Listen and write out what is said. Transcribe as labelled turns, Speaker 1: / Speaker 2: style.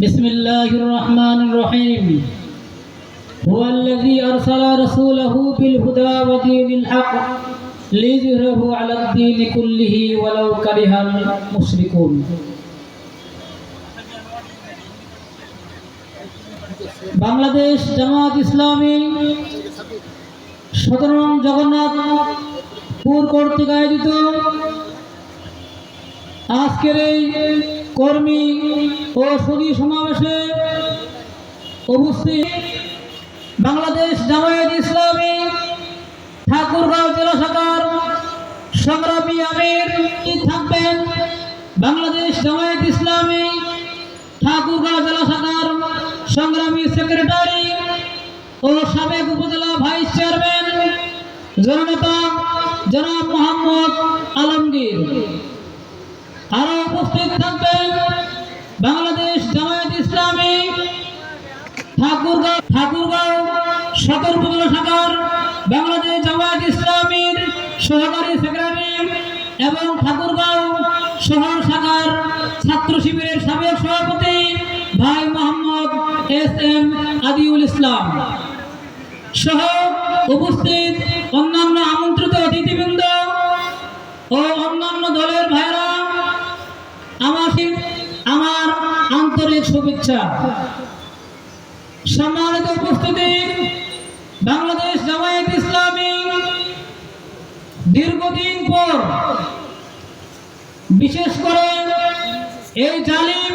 Speaker 1: بسم الله الرحمن الرحيم هو الذي أرسل رسوله بالهدى ودين الحق ليظهره على الدين كله ولو كره المشركون বাংলাদেশ জামাত ইসলামী 17 নং জগন্নাথপুর কর্তৃক আয়োজিত আজকের এই কর্মী ও সুধী সমাবেশে উপস্থিত বাংলাদেশ জামায়াত ইসলামী ঠাকুরগাঁও জেলা শাখার সংগ্রামী আমির থাকবেন। বাংলাদেশ জামায়াত ইসলামী ঠাকুরগাঁও জেলা শাখার সংগ্রামী সেক্রেটারি ও সাবেক উপজেলা ভাইস চেয়ারম্যান জননেতা জনাব মোহাম্মদ আলমগীর। আরো উপস্থিত থাকবেন বাংলাদেশ জামায়াত ইসলামী ঠাকুরগাঁও সদর উপজেলা শাখার বাংলাদেশ জামায়াত ইসলামীর সহকারী সেক্রেটারি এবং ঠাকুরগাঁও শহর শাখার ছাত্র শিবিরের সাবেক সভাপতি ভাই মোহাম্মদ এস.এম. আদিউল ইসলাম সহ উপস্থিত অন্যান্য আমন্ত্রিত অতিথিবৃন্দ ও অন্যান্য দলের ভাইরা আমার আন্তরিক শুভেচ্ছা। সম্মানিত উপস্থিতি, বাংলাদেশ জামায়াত ইসলামী দীর্ঘদিন পর বিশেষ করে এই জালিম